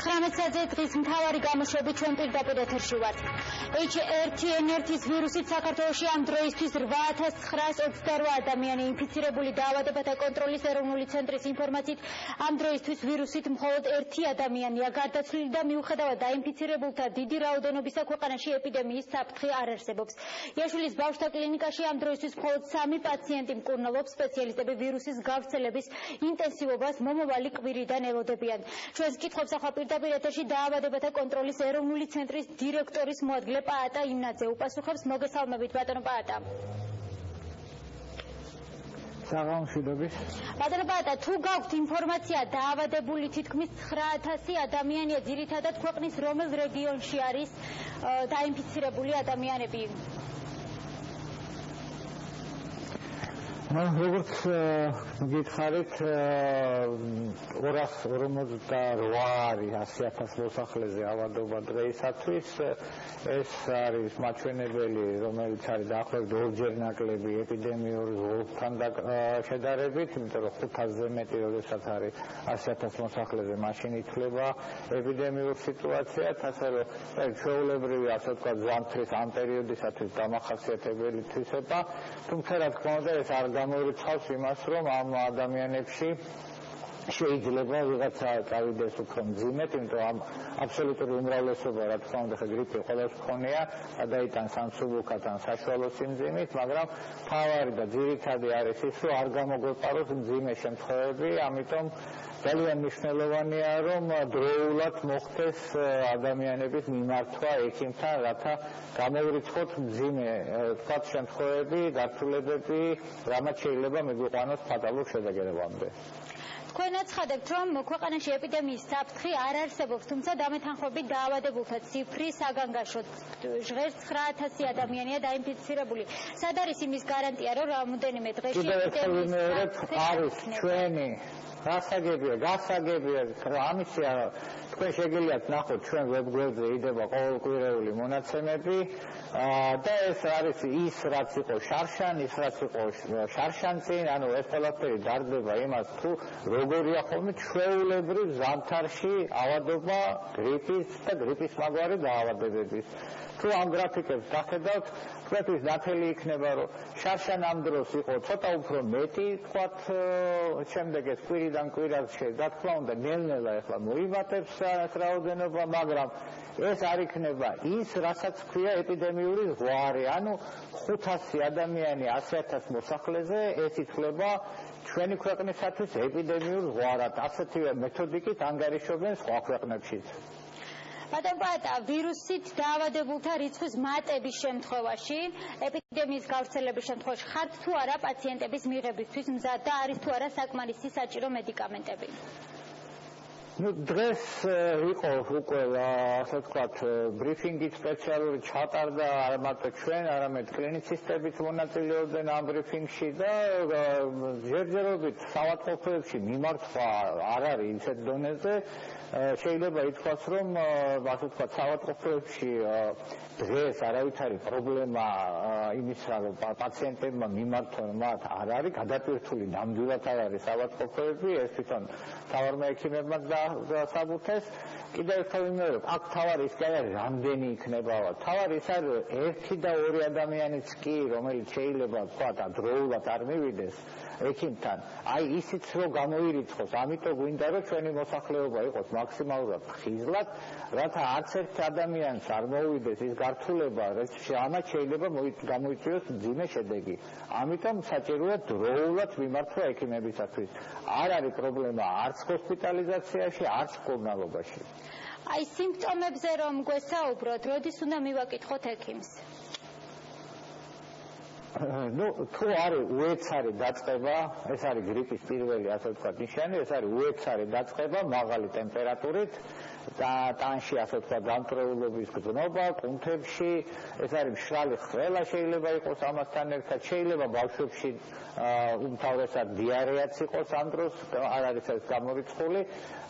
19-ზე დღის მთავარი გამოშვებით ჩვენ პირდაპირ ეთერში ვართ. H1N1-ის ვირუსით საქართველოში ამ დროისთვის 8928 ადამიანი ინფიცირებული დაავადებათა კონტროლის ეროვნული ცენტრის ინფორმაციით ამ დროისთვის ვირუსით მხოლოდ 1 ადამიანია გარდაცვლილი და მიუხედავად დაინფიცირებულთა დიდი რაოდენობისა ქვეყანაში ეპიდემიის საფრთხე არ არსებობს. იაშვილის ბავშვთა კლინიკაში ამ დროისთვის მხოლოდ 3 პაციენტი მკურნალობს, სპეციალისტები ვირუსის გავრცელების ინტენსივობას მომავალი კვირიდან ელოდებიან. ჩვენს კითხვებს ახლა პირდაპირ ეთერში დაავადებათა კონტროლის ეროვნული ცენტრის დირექტორის მოადგილე პაატა იმნაძე უპასუხებს. მოგესალმებით ბატონო პაატა. საღამოშიდობის. ბატონო პაატა, თუ გაქვთ ინფორმაცია დაავადებული თითქმის 9000 ადამიანია, ძირითადად ქვეყნის რომელ რეგიონში არის დაინფიცირებული ადამიანები? როგორც გითხარით 248 არის 100,000 მოსახლეზე ავადობა დღეისათვის. ეს არის მაჩვენებელი, რომელიც არის დაახლოებით 2-ჯერ ნაკლები ეპიდემიურ ზღვრთან შედარებით, იმიტომ რომ 500-ზე მეტი როდესაც არის 100,000 მოსახლეზე, მაშინ ითვლება ეპიდემიურ სიტუაციად, ასე რომ ჩვეულებრივი, ასე ვთქვათ, ზამთრის ამ პერიოდისათვის დამახასიათებელი თვისება, თუმცა რა თქმა უნდა ეს არ გამოირიცხავს იმას, რომ ამ ადამიანებში შეიძლება ვიღაცა წავიდეს უფრო მძიმედ, იმიტომ რომ აბსოლუტური უმრავლესობა, რა თქმა უნდა, გრიპი ყველას ჰქონია, გადაიტანს ან სუბუქად, ან საშუალო სიმძიმით, მაგრამ მთავარი და ძირითადი არის ის, რომ არ გამოგვეპაროს მძიმე შემთხვევები, ამიტომ ძალიან მნიშვნელოვანია, რომ დროულად მოხდეს ადამიანების მიმართვა ექიმთან, რათა გამოვრიცხოთ მძიმე თქვათ შემთხვევები, გართულებები, რამაც შეიძლება მიგვიყვანოს ფატალურ შედეგებამდე. თქვენ აცხადებთ, რომ ქვეყანაში ეპიდემიის საფრთხე არ არსებობს, თუმცა დამეთანხმებით დაავადებულთა ციფრი საგანგაშოდ ჟღერს 9000 ადამიანია დაინფიცირებული. სად არის იმის გარანტია, რომ რამოდენიმე დღეში ეპიდემიის საფრთხე არის ჩვენი გასაგებია, რომ ამისია თქვენ შეგიძლიათ ნახოთ ჩვენ ვებგვერდზე იდება ყოველკვირეული მონაცემები და ეს არის ის რაც იყო შარშან, ის რაც იყო შარშანწინ, ანუ ეს ყველაფერი დარდება იმას თუ როგორია ხოლმე ჩვეულებრივ ზამთარში ავადობა გრიპის და გრიპის მაგვარი დაავადებების. თუ ამ გრაფიკებს დახედავთ, თქვენთვის ნათელი იქნება, რომ შარშან ამ დროს იყო ცოტა უფრო მეტი, თქვათ, შემდეგ ეს კვირიდან კვირაში, რა თქმა უნდა, ნელ-ნელა ახლა მოიმატებს რაოდენობა, მაგრამ ეს არ იქნება ის, რასაც ქვია ეპიდემიური ზღვარი, ანუ 500 ადამიანი 100,000 მოსახლეზე, ეს ითვლება ჩვენი ქვეყნისათვის ეპიდემიურ ზღვარად. ასეთივე მეთოდიკით ანგარიშობენ სხვა ქვეყნებშიც. ბატონო პაატა, ვირუსით დაავადებულთა რიცხვის მატების შემთხვევაში, ეპიდემიის გავრცელების შემთხვევაში ხართ თუ არა პაციენტების მიღებისთვის მზად და არის თუ არა საკმარისი საჭირო მედიკამენტები? დღეს იყო უკვე, ასე ვთქვათ, ბრიფინგი სპეციალური ჩატარდა, არა მარტო ჩვენ, არამედ კლინიცისტებიც მონაწილეობდნენ ამ ბრიფინგში და ჯერჯერობით საავადმყოფოებში მიმართვა არ არის ისეთ დონეზე. შეიძლება ითქვას, რომ ასე ვთქვათ, საავადმყოფოებში დღეს არავითარი პრობლემა იმისა, რომ პაციენტებმა მიმართონ მათ არ არის, გადატვირთული ნამდვილად არ არის საავადმყოფოები, ეს თვითონ მთავარმა ექიმებმაც დასაბუთეს. კიდევ ერთხელ ვიმეორებ, აქ თავარი ის კი არის, რამდენი იქნებავა. თავარი ის არის, რომ 1 და 2 ადამიანიც კი, რომელიც შეიძლება ვთქვათ, დროულად არ მივიდეს ექიმთან, აი ისიც რომ გამოირიცხოს, ამიტომ გვინდა რომ ჩვენი მოსახლეობა იყოს მაქსიმალურად ხიზლად, რათა არც ერთ ადამიანს არ მოვიდეს ის გართულება, ამაც შეიძლება გამოიწვიოს მძიმე შედეგი. ამიტომ საჭიროა დროულად მიმართვა ექიმებისათვის. არ არის პრობლემა არც ჰოსპიტალიზაციაში, არც მკურნალობაში. აი სიმპტომებზე რომ გვესაუბროთ, როდის უნდა მივაკითხოთ ექიმს? თუ არის უეცარი დაწყება, ეს არის გრიპის პირველი, ასე ვთქვათ, ნიშანი, ეს არის უეცარი დაწყება მაღალი ტემპერატურით და ტანში, ასე ვთქვათ, დამტვრეულობის გრძნობა, კუნთებში, ეს არის მშრალი ხვრელა შეიძლება იყოს ამასთან ერთად, შეიძლება ბავშვებში უმთავრესად დიარეაც იყოს ამ დროს, არ არის ეს გამორიცხული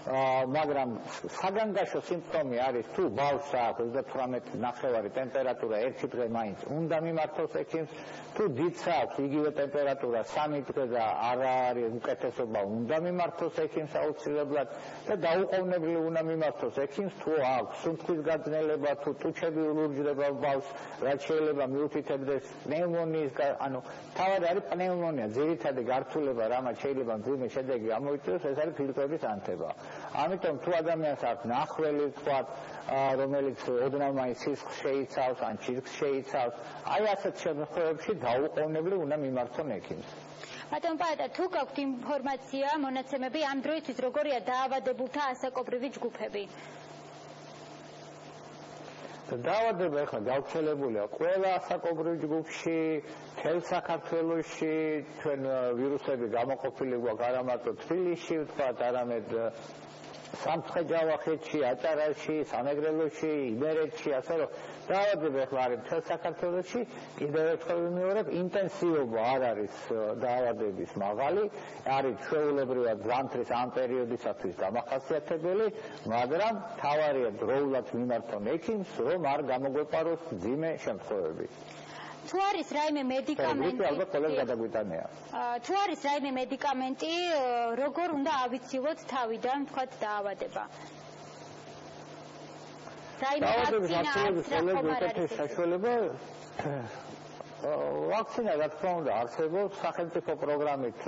მაგრამ საგანგაშო სიმპტომი არის თუ ბავშვს აქვს 38.5 ტემპერატურა ერთი დღე მაინც უნდა მიმართოს ექიმს, თუ დიდს აქვს იგივე ტემპერატურა 3 დღე და არ არის უკეთესობა უნდა მიმართოს ექიმს აუცილებლად და დაუყოვნებლივ უნდა მიმართოს ექიმს თუ აქვს სუნთქვის გაძნელება, თუ ტუჩები ულურჯდება ბავშვს, რაც შეიძლება მიუთითებდეს პნევმონიის, ანუ თავად არის პნევმონია, ძირითადი გართულება, რამაც შეიძლება მძიმე შედეგი გამოიწვიოს, ეს არის ფილტვების ანთება. ამიტომ თუ ადამიანს აქვს ნახველი თქვათ, რომელიც ოდნავ მაინც სისხლს შეიცავს, ან ჩირკს შეიცავს, აი ასეთ შემთხვევებში დაუყოვნებლივ უნდა მიმართონ ექიმს. ბატონო პაატა, თუ გაქვთ ინფორმაცია, მონაცემები ამ დროისთვის როგორია დაავადებულთა ასაკობრივი ჯგუფები? დაავადება ახლა გავრცელებულია ყველა ასაკობრივ ჯგუფში, მთელ საქართველოში, ჩვენ ვირუსები გამოყოფილი გვაქვს არა მარტო თბილისში, ვთქვათ, არამედ სამცხე-ჯავახეთში, აჭარაში, სამეგრელოში, იმერეთში, ასე რომ დაავადება ახლა არის მთელ საქართველოში, კიდევ ერთხელ ვიმეორებ, ინტენსივობა არ არის დაავადების მაღალი, არის ჩვეულებრივად ზამთრის ამ პერიოდისათვის დამახასიათებელი, მაგრამ თავარია დროულად მიმართონ ექიმს, რომ არ გამოგვეპაროს მძიმე შემთხვევები. თუ არის რაიმე მედიკამენტი, ალბათ ყველას გადაგვიტანია. თუ არის რაიმე მედიკამენტი, როგორ უნდა ავიცილოთ თავიდან, თქვათ, დაავადება? დაავადების აცილების ყველაზე საშუალება ვაქცინა რა თქმა უნდა არსებობს, სახელმწიფო პროგრამით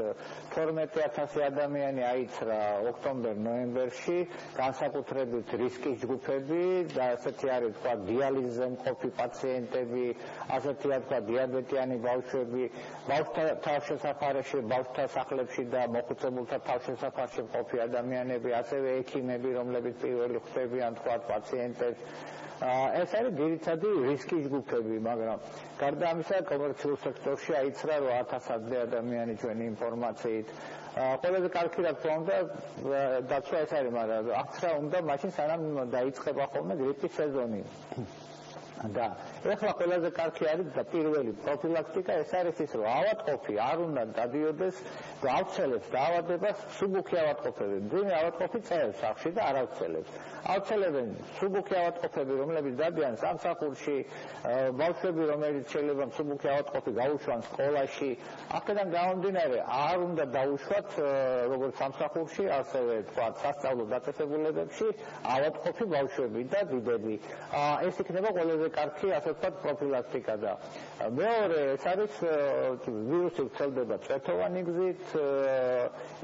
12,000 ადამიანი აიცრა ოქტომბერ-ნოემბერში, განსაკუთრებით რისკის ჯგუფები და ასეთი არის თქვა დიალიზზე მყოფი პაციენტები, ასეთია თქვა დიაბეტიანი ბავშვები, ბავშვთა თავშესაფარში, ბავშვთა სახლებში და მოხუცებულთა თავშესაფარში მყოფი ადამიანები, ასევე ექიმები, რომლებიც პირველი ხვდებიან თქვა პაციენტებს. ეს არის ძირითადი რისკის ჯგუფები, მაგრამ გარდა ამისა კომერციულ სექტორში აიცრა 8,000-ზე ადამიანი ჩვენი ინფორმაციით. ყველაზე კარგი რა თქმა უნდა დაცვა ეს არის, მაგრამ აღცრა უნდა მაშინ სანამ დაიწყება ხოლმე გრიპის სეზონი. და ეხლა ყველაზე კარგი არის და პირველი პროფილაქტიკა ეს არის ის, რომ ავადმყოფი არ უნდა დადიოდეს და ავცელებს დაავადებას მსუბუქი ავადმყოფები. მძიმე ავადმყოფი წაევს სახლში და არ ავცელებს. ავცელებენ მსუბუქი ავადმყოფები, რომლებიც დადიან სამსახურში, ბავშვები, რომელიც შეიძლება მსუბუქი ავადმყოფი გაუშვან სკოლაში. აქედან გამომდინარე, არ უნდა დაუშვათ როგორც სამსახურში, ასევე თქვა სასწავლო დაწესებულებებში ავადმყოფი ბავშვები და დიდები. ეს იქნება ყველაზე კარგი ასე ვთქვათ პროფილაქტიკა და მეორე ეს არის ვირუსი ვრცელდება წვეთოვანი გზით,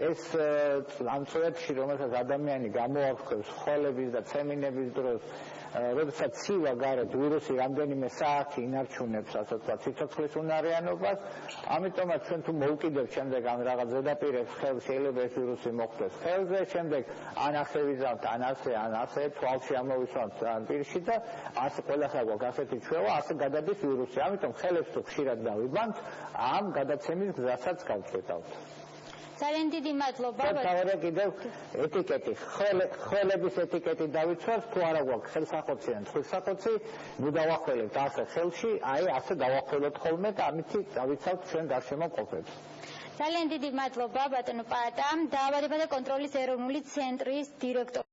ეს ამ წვეთში რომელსაც ადამიანი გამოაქვეყნებს ხოლების და ცემინების დროს, როდესაც ცივა გარეთ ვირუსი რამდენიმე საათი ინარჩუნებს ასე ვთქვათ სიცოცხლის უნარიანობას, ამიტომაც ჩვენ თუ მოვუკიდებთ შემდეგ ამ რაღაც ზედაპირებს ხელს, შეიძლება ეს ვირუსი მოხვდეს ხელზე, შემდეგ ან ასე ვიზამთ, ან ასე თვალში ამოვისვამთ ან პირში და ასე ყველასა გვაქვს ასეთი ჩვევა, ასე გადადის ვირუსი. ამიტომ ხელებს თუ ხშირად დავიბანთ, ამ გადაცემის გზასაც გავწყვეტავთ. ძალიან დიდი მადლობა. თავარია კიდევ ეტიკეტი, ხელების ეტიკეტი დავიცვათ, თუ არა გვაქვს ხელსახოცი ან თხილსახოცი, ნუ დავახველებთ ასე ხელში, აი ასე დავახველოთ ხოლმე და ამით დავიცავთ ჩვენ გარშემო მყოფებს. ძალიან დიდი მადლობა ბატონო პაატა, დაავადებათა კონტროლის ეროვნული ცენტრის დირექტორი.